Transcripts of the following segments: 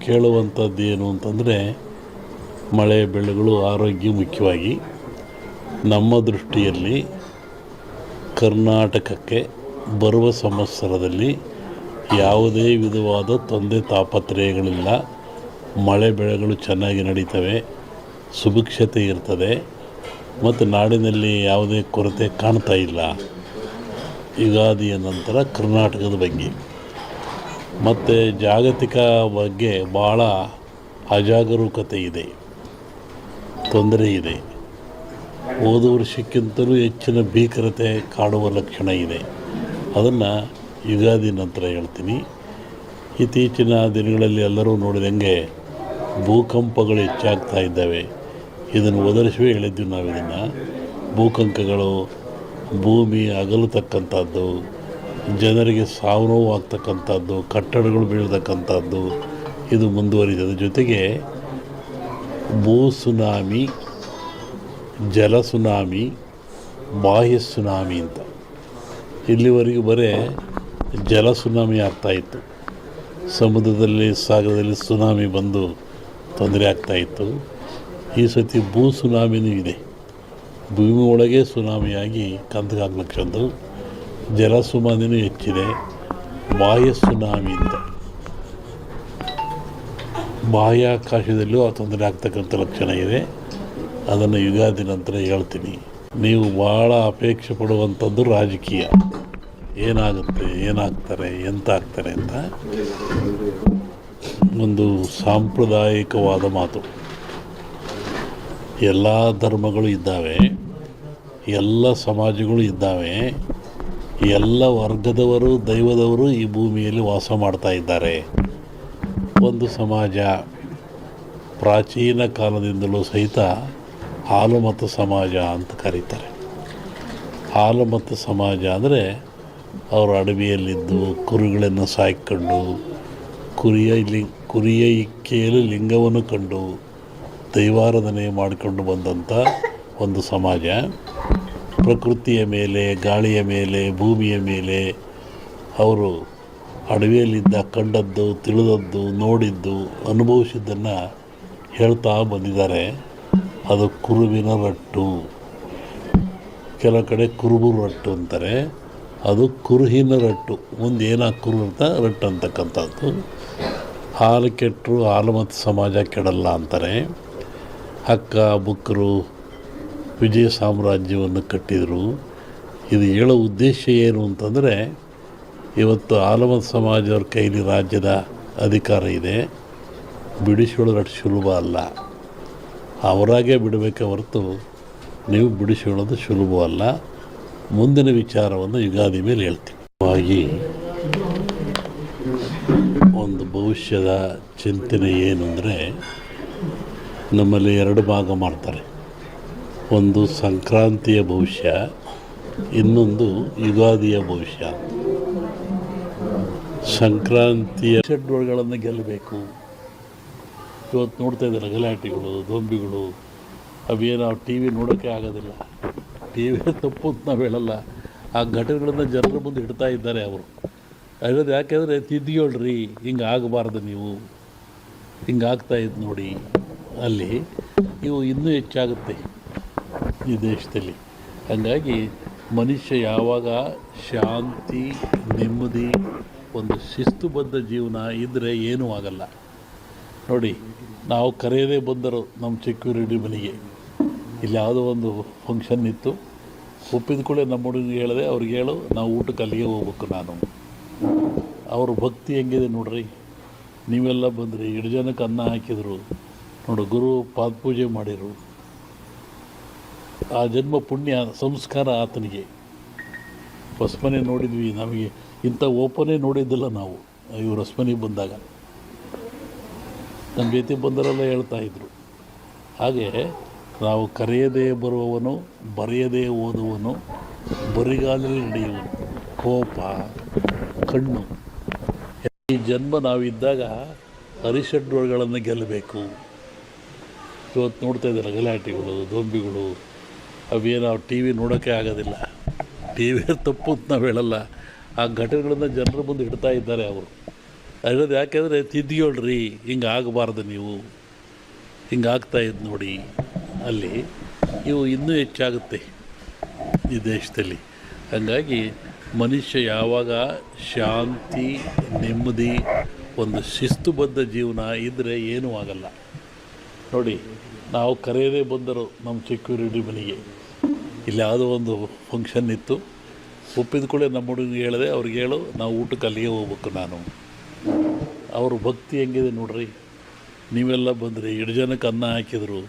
ಕೇಳುವಂಥದ್ದು ಏನು ಅಂತಂದರೆ, ಮಳೆ ಬೆಳೆಗಳು ಆರೋಗ್ಯ ಮುಖ್ಯವಾಗಿ ನಮ್ಮ ದೃಷ್ಟಿಯಲ್ಲಿ ಕರ್ನಾಟಕಕ್ಕೆ ಬರುವ ಸಂವತ್ಸರದಲ್ಲಿ ಯಾವುದೇ ವಿಧವಾದ ತೊಂದರೆ ತಾಪತ್ರಯಗಳಿಲ್ಲ. ಮಳೆ ಬೆಳೆಗಳು ಚೆನ್ನಾಗಿ ನಡೀತವೆ, ಸುಭಿಕ್ಷತೆ ಇರ್ತದೆ ಮತ್ತು ನಾಡಿನಲ್ಲಿ ಯಾವುದೇ ಕೊರತೆ ಕಾಣ್ತಾ ಇಲ್ಲ. ಯುಗಾದಿಯ ನಂತರ ಕರ್ನಾಟಕದ ಬಗ್ಗೆ ಮತ್ತು ಜಾಗತಿಕ ಬಗ್ಗೆ ಭಾಳ ಅಜಾಗರೂಕತೆ ಇದೆ, ತೊಂದರೆ ಇದೆ. ಹೋದ ವರ್ಷಕ್ಕಿಂತಲೂ ಹೆಚ್ಚಿನ ಭೀಕರತೆ ಕಾಡುವ ಲಕ್ಷಣ ಇದೆ. ಅದನ್ನು ಯುಗಾದಿ ನಂತರ ಹೇಳ್ತೀನಿ. ಇತ್ತೀಚಿನ ದಿನಗಳಲ್ಲಿ ಎಲ್ಲರೂ ನೋಡಿದಂಗೆ ಭೂಕಂಪಗಳು ಹೆಚ್ಚಾಗ್ತಾ ಇದ್ದಾವೆ. ಇದನ್ನು ಒದರಿಸುವೆ ಹೇಳಿದ್ವಿ ನಾವು. ಇದನ್ನು ಭೂಕಂಪಗಳು, ಭೂಮಿ ಅಗಲತಕ್ಕಂಥದ್ದು, ಜನರಿಗೆ ಸಾವು ನೋವು ಆಗ್ತಕ್ಕಂಥದ್ದು, ಕಟ್ಟಡಗಳು ಬೀಳ್ತಕ್ಕಂಥದ್ದು ಇದು ಮುಂದುವರಿದ ಜೊತೆಗೆ ಭೂ ಸುನಾಮಿ, ಜಲ ಸುನಾಮಿ, ಬಾಹ್ಯ ಸುನಾಮಿ ಅಂತ ಇಲ್ಲಿವರೆಗೂ ಬರೀ ಜಲ ಸುನಾಮಿ ಆಗ್ತಾಯಿತ್ತು. ಸಮುದ್ರದಲ್ಲಿ, ಸಾಗರದಲ್ಲಿ ಸುನಾಮಿ ಬಂದು ತೊಂದರೆ ಆಗ್ತಾಯಿತ್ತು. ಈ ಸತಿ ಭೂ ಸುನಾಮಿನೂ ಇದೆ. ಭೂಮಿ ಒಳಗೆ ಸುನಾಮಿಯಾಗಿ ಕಂದಗಾಗ್ಲಕ್ಕಂದು ಜಲ ಸುನಾಮಿನೂ ಹೆಚ್ಚಿದೆ. ಬಾಹ್ಯ ಸುನಾಮಿ ಅಂತ ಬಾಹ್ಯಾಕಾಶದಲ್ಲೂ ಆ ತೊಂದರೆ ಆಗ್ತಕ್ಕಂಥ ಲಕ್ಷಣ ಇದೆ. ಅದನ್ನು ಯುಗಾದಿ ನಂತರ ಹೇಳ್ತೀನಿ. ನೀವು ಭಾಳ ಅಪೇಕ್ಷೆ ಪಡುವಂಥದ್ದು ರಾಜಕೀಯ. ಏನಾಗುತ್ತೆ, ಏನಾಗ್ತಾರೆ, ಎಂತ ಆಗ್ತಾರೆ ಅಂತ ಒಂದು ಸಾಂಪ್ರದಾಯಿಕವಾದ ಮಾತು. ಎಲ್ಲ ಧರ್ಮಗಳು ಇದ್ದಾವೆ, ಎಲ್ಲ ಸಮಾಜಗಳು ಇದ್ದಾವೆ, ಎಲ್ಲ ವರ್ಗದವರು, ದೈವದವರು ಈ ಭೂಮಿಯಲ್ಲಿ ವಾಸ ಮಾಡ್ತಾ ಇದ್ದಾರೆ. ಒಂದು ಸಮಾಜ ಪ್ರಾಚೀನ ಕಾಲದಿಂದಲೂ ಸಹಿತ ಹಾಲುಮತ ಸಮಾಜ ಅಂತ ಕರೀತಾರೆ. ಹಾಲುಮತ ಸಮಾಜ ಅಂದರೆ ಅವರು ಅಡವಿಯಲ್ಲಿದ್ದು ಕುರಿಗಳನ್ನು ಸಾಯ್ಕೊಂಡು ಕುರಿಯ ಇಕ್ಕೆಯಲ್ಲಿ ಲಿಂಗವನ್ನು ಕಂಡು ದೈವಾರಾಧನೆ ಮಾಡಿಕೊಂಡು ಬಂದಂಥ ಒಂದು ಸಮಾಜ. ಪ್ರಕೃತಿಯ ಮೇಲೆ, ಗಾಳಿಯ ಮೇಲೆ, ಭೂಮಿಯ ಮೇಲೆ ಅವರು ಅಡವಿಯಲ್ಲಿದ್ದ ಕಂಡದ್ದು, ತಿಳಿದದ್ದು, ನೋಡಿದ್ದು, ಅನುಭವಿಸಿದ್ದನ್ನು ಹೇಳ್ತಾ ಬಂದಿದ್ದಾರೆ. ಅದು ಕುರುವಿನ ರಟ್ಟು, ಕೆಲವು ಕಡೆ ಕುರುಬು ರಟ್ಟು ಅಂತಾರೆ. ಅದು ಕುರುಹಿನ ರಟ್ಟು, ಮುಂದೆ ಏನಾಗಿ ಕುರು ಅಂತ ರಟ್ಟು ಅಂತಕ್ಕಂಥದ್ದು. ಹಾಲು ಕೆಟ್ಟರು ಹಾಲು ಮತ್ತು ಸಮಾಜ ಕೆಡಲ್ಲ ಅಂತಾರೆ. ಹಕ್ಕ ಬುಕ್ಕರು ವಿಜಯ ಸಾಮ್ರಾಜ್ಯವನ್ನು ಕಟ್ಟಿದರು. ಇದು ಹೇಳೋ ಉದ್ದೇಶ ಏನು ಅಂತಂದರೆ, ಇವತ್ತು ಆಲಮತ ಸಮಾಜವ್ರ ಕೈಲಿ ರಾಜ್ಯದ ಅಧಿಕಾರ ಇದೆ. ಬಿಡಿಸಿಕೊಳ್ಳೋದು ಅಷ್ಟು ಸುಲಭ ಅಲ್ಲ. ಅವರಾಗೇ ಬಿಡಬೇಕೆ ಹೊರತು ನೀವು ಬಿಡಿಸಿಕೊಳ್ಳೋದು ಸುಲಭವಲ್ಲ. ಮುಂದಿನ ವಿಚಾರವನ್ನು ಯುಗಾದಿ ಮೇಲೆ ಹೇಳ್ತೀವಿ. ಹಾಗಾಗಿ ಒಂದು ಭವಿಷ್ಯದ ಚಿಂತನೆ ಏನು ಅಂದರೆ, ನಮ್ಮಲ್ಲಿ ಎರಡು ಭಾಗ ಮಾಡ್ತಾರೆ. ಒಂದು ಸಂಕ್ರಾಂತಿಯ ಭವಿಷ್ಯ, ಇನ್ನೊಂದು ಯುಗಾದಿಯ ಭವಿಷ್ಯ. ಸಂಕ್ರಾಂತಿಯ ಷಡ್ಗಳನ್ನು ಗೆಲ್ಲಬೇಕು. ಇವತ್ತು ನೋಡ್ತಾ ಇದ್ದಾರೆ ಗಲಾಟೆಗಳು, ದೊಂಬಿಗಳು, ಅವೇನು ಟಿ ವಿ ನೋಡೋಕ್ಕೆ ಆಗೋದಿಲ್ಲ. ಟಿ ವಿ ತಪ್ಪು ಅಂತ ನಾವು ಹೇಳಲ್ಲ. ಆ ಘಟನೆಗಳನ್ನು ಜನರ ಮುಂದೆ ಇಡ್ತಾ ಇದ್ದಾರೆ ಅವರು. ಹೇಳೋದು ಯಾಕೆಂದರೆ, ತಿದ್ದಿಗಳ್ರಿ, ಹಿಂಗೆ ಆಗಬಾರ್ದು, ನೀವು ಹಿಂಗೆ ಆಗ್ತಾಯಿದ್ದು ನೋಡಿ. ಅಲ್ಲಿ ಇವು ಇನ್ನೂ ಹೆಚ್ಚಾಗುತ್ತೆ ಈ ದೇಶದಲ್ಲಿ. ಹಾಗಾಗಿ ಮನುಷ್ಯ ಯಾವಾಗ ಶಾಂತಿ, ನೆಮ್ಮದಿ, ಒಂದು ಶಿಸ್ತುಬದ್ಧ ಜೀವನ ಇದ್ದರೆ ಏನೂ ಆಗಲ್ಲ. ನೋಡಿ, ನಾವು ಕರೆಯದೇ ಬಂದರು ನಮ್ಮ ಸೆಕ್ಯೂರಿಟಿ ಮನೆಗೆ. ಇಲ್ಲಿ ಯಾವುದೋ ಒಂದು ಫಂಕ್ಷನ್ ಇತ್ತು, ಒಪ್ಪಿದ ಕೂಡ ನಮ್ಮ ಹುಡುಗಿಗೆ ಹೇಳಿದೆ, ಅವ್ರಿಗೆ ಹೇಳು ನಾವು ಊಟಕ್ಕೆ ಅಲ್ಲಿಗೆ ಹೋಗ್ಬೇಕು. ನಾನು ಅವ್ರ ಭಕ್ತಿ ಹೆಂಗಿದೆ ನೋಡ್ರಿ. ನೀವೆಲ್ಲ ಬಂದ್ರಿ, 2 ಜನಕ್ಕೆ ಅನ್ನ ಹಾಕಿದರು ನೋಡು, ಗುರು ಪಾದಪೂಜೆ ಮಾಡಿರು. ಆ ಜನ್ಮ ಪುಣ್ಯ ಸಂಸ್ಕಾರ ಆತನಿಗೆ. ಹೊಸಮನೆ ನೋಡಿದ್ವಿ, ನಮಗೆ ಇಂಥ ಓಪನೇ ನೋಡಿದ್ದಿಲ್ಲ ನಾವು. ಇವರು ಹೊಸಮನೆಗೆ ಬಂದಾಗ ನಮ್ಮ ಜೊತೆ ಬಂದರೆಲ್ಲ ಹೇಳ್ತಾಯಿದ್ರು. ಹಾಗೆ ನಾವು ಕರೆಯದೇ ಬರುವವನು, ಬರೆಯದೇ ಓದುವನು, ಬರಿಗಾಲಲ್ಲಿ ನಡೆಯುವನು, ಕೋಪ, ಕಣ್ಣು. ಈ ಜನ್ಮ ನಾವಿದ್ದಾಗ ಹರಿಷಡ್ವರ್ಗಳನ್ನು ಗೆಲ್ಲಬೇಕು. ಇವತ್ತು ನೋಡ್ತಾ ಇದ್ದಾರೆ ಗಲಾಟೆಗಳು, ದೊಂಬಿಗಳು, ಅವೇನು ಟಿ ವಿ ನೋಡೋಕ್ಕೆ ಆಗೋದಿಲ್ಲ. ಟಿ ವಿ ತಪ್ಪು ಅಂತ ನಾವು ಹೇಳಲ್ಲ. ಆ ಘಟನೆಗಳನ್ನು ಜನರ ಮುಂದೆ ಇಡ್ತಾ ಇದ್ದಾರೆ ಅವರು. ಹೇಳೋದು ಯಾಕೆಂದರೆ ತಿದ್ದಿಯೋಳ್ರಿ, ಹಿಂಗೆ ಆಗಬಾರ್ದು ನೀವು, ಹಿಂಗೆ ಆಗ್ತಾಯಿದ್ದು ನೋಡಿ ಅಲ್ಲಿ, ಇವು ಇನ್ನೂ ಹೆಚ್ಚಾಗುತ್ತೆ ಈ ದೇಶದಲ್ಲಿ. ಹಾಗಾಗಿ ಮನುಷ್ಯ ಯಾವಾಗ ಶಾಂತಿ, ನೆಮ್ಮದಿ, ಒಂದು ಶಿಸ್ತುಬದ್ಧ ಜೀವನ ಇದ್ದರೆ ಏನೂ ಆಗಲ್ಲ. ನೋಡಿ, ನಾವು ಕರೆಯದೇ ಬಂದರು ನಮ್ಮ ಸೆಕ್ಯೂರಿಟಿ ಮನೆಗೆ, ಇಲ್ಲಿ ಯಾವುದೋ ಒಂದು ಫಂಕ್ಷನ್ ಇತ್ತು, ಒಪ್ಪಿದ ಕೂಡ ನಮ್ಮ ಹುಡುಗನಿಗೆ ಹೇಳಿದೆ, ಅವ್ರಿಗೆ ಹೇಳು ನಾವು ಊಟಕ್ಕೆ ಅಲ್ಲಿಗೆ ಹೋಗ್ಬೇಕು ನಾನು. ಅವ್ರ ಭಕ್ತಿ ಹೆಂಗಿದೆ ನೋಡ್ರಿ. ನೀವೆಲ್ಲ ಬಂದ್ರಿ, 2 ಜನಕ್ಕೆ ಅನ್ನ ಹಾಕಿದರು,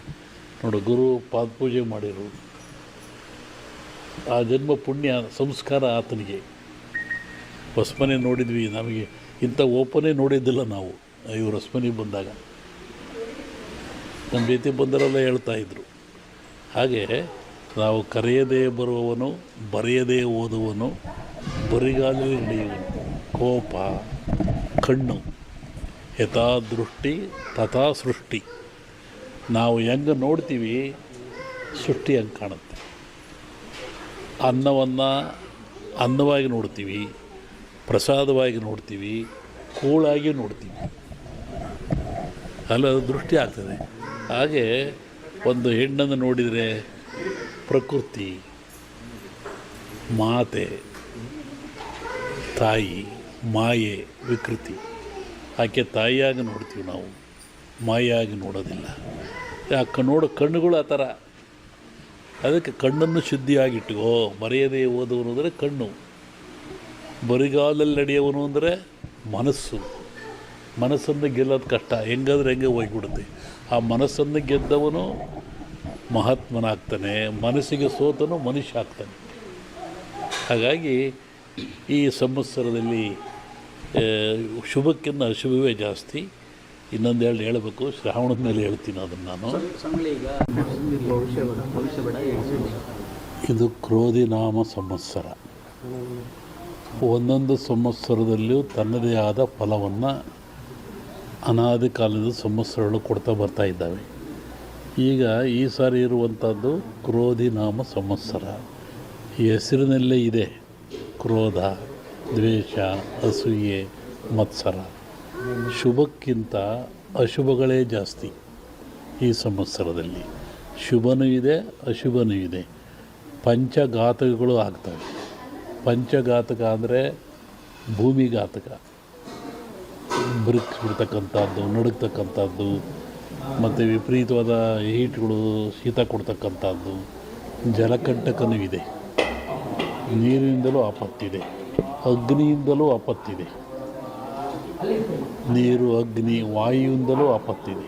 ನೋಡು ಗುರು ಪಾದಪೂಜೆ ಮಾಡಿರು. ಆ ಜನ್ಮ ಪುಣ್ಯ ಸಂಸ್ಕಾರ ಆತನಿಗೆ. ಹೊಸಮನೆ ನೋಡಿದ್ವಿ, ನಮಗೆ ಇಂಥ ಓಪನೇ ನೋಡಿದ್ದಿಲ್ಲ ನಾವು ಇವರು ಹೊಸಮನೆಗೆ ಬಂದಾಗ. ನಮ್ಮ ಜೊತೆ ಬಂದರೆಲ್ಲ ಹೇಳ್ತಾಯಿದ್ರು. ಹಾಗೆ ನಾವು ಕರೆಯದೇ ಬರುವವನು, ಬರೆಯದೇ ಓದುವನು, ಬರಿಗಾಲಲ್ಲಿ ನಡೆಯುವನು. ಕೋಪ, ಕಣ್ಣು, ಯಥಾ ದೃಷ್ಟಿ ತಥಾ ಸೃಷ್ಟಿ. ನಾವು ಹೆಂಗೆ ನೋಡ್ತೀವಿ ಸೃಷ್ಟಿ ಹಂಗೆ ಕಾಣುತ್ತೆ. ಅನ್ನವನ್ನು ಅನ್ನವಾಗಿ ನೋಡ್ತೀವಿ, ಪ್ರಸಾದವಾಗಿ ನೋಡ್ತೀವಿ, ಕೂಳಾಗಿ ನೋಡ್ತೀವಿ, ಅಲ್ಲ ದೃಷ್ಟಿ ಆಗ್ತದೆ. ಹಾಗೆ ಒಂದು ಹೆಣ್ಣನ್ನು ನೋಡಿದರೆ ಪ್ರಕೃತಿ, ಮಾತೆ, ತಾಯಿ, ಮಾಯೆ, ವಿಕೃತಿ. ಆಕೆ ತಾಯಿಯಾಗಿ ನೋಡ್ತೀವಿ ನಾವು, ಮಾಯಾಗಿ ನೋಡೋದಿಲ್ಲ. ಯಾಕೆ ನೋಡೋ ಕಣ್ಣುಗಳು ಆ ಥರ. ಅದಕ್ಕೆ ಕಣ್ಣನ್ನು ಶುದ್ಧಿಯಾಗಿಟ್ಟುಕೋ. ಬರೆಯದೇ ಓದುವನು ಅಂದರೆ ಕಣ್ಣು, ಬರಿಗಾಲಲ್ಲಿ ನಡೆಯುವನು ಅಂದರೆ ಮನಸ್ಸು. ಮನಸ್ಸನ್ನು ಗೆಲ್ಲೋದು ಕಷ್ಟ, ಹೆಂಗಾದ್ರೆ ಹೆಂಗೆ ಹೋಗಿಬಿಡುತ್ತೆ. ಆ ಮನಸ್ಸನ್ನು ಗೆದ್ದವನು ಮಹಾತ್ಮನಾಗ್ತಾನೆ, ಮನಸ್ಸಿಗೆ ಸೋತನು ಮನುಷ್ಯ ಆಗ್ತಾನೆ. ಹಾಗಾಗಿ ಈ ಸಂವತ್ಸರದಲ್ಲಿ ಶುಭಕ್ಕಿಂತ ಅಶುಭವೇ ಜಾಸ್ತಿ. ಇನ್ನೊಂದು ಹೇಳಬೇಕು, ಶ್ರಾವಣದ ಮೇಲೆ ಹೇಳ್ತೀನಿ ಅದನ್ನು ನಾನು. ಇದು ಕ್ರೋಧಿ ನಾಮ ಸಂವತ್ಸರ. ಒಂದೊಂದು ಸಂವತ್ಸರದಲ್ಲಿಯೂ ತನ್ನದೇ ಆದ ಫಲವನ್ನು ಅನಾದಿ ಕಾಲದ ಸಂವತ್ಸರಗಳು ಕೊಡ್ತಾ ಬರ್ತಾ ಇದ್ದಾವೆ. ಈಗ ಈ ಸಾರಿ ಇರುವಂಥದ್ದು ಕ್ರೋಧಿ ನಾಮ ಸಂವತ್ಸರ. ಈ ಹೆಸರಿನಲ್ಲೇ ಇದೆ ಕ್ರೋಧ, ದ್ವೇಷ, ಅಸೂಯೆ, ಮತ್ಸರ. ಶುಭಕ್ಕಿಂತ ಅಶುಭಗಳೇ ಜಾಸ್ತಿ ಈ ಸಂವತ್ಸರದಲ್ಲಿ. ಶುಭನೂ ಇದೆ, ಅಶುಭನೂ ಇದೆ. ಪಂಚಘಾತಕಗಳು ಆಗ್ತವೆ. ಪಂಚಘಾತಕ ಅಂದರೆ ಭೂಮಿಘಾತಕ, ಬಿರ್ತಕ್ಕಂಥದ್ದು, ನಡುಗ್ತಕ್ಕಂಥದ್ದು, ಮತ್ತು ವಿಪರೀತವಾದ ಹೀಟ್ಗಳು, ಶೀತ ಕೊಡ್ತಕ್ಕಂಥದ್ದು. ಜಲಕಂಟಕನೂ ಇದೆ, ನೀರಿನಿಂದಲೂ ಆಪತ್ತಿದೆ, ಅಗ್ನಿಯಿಂದಲೂ ಆಪತ್ತಿದೆ. ನೀರು, ಅಗ್ನಿ, ವಾಯುವಿಂದಲೂ ಆಪತ್ತಿದೆ.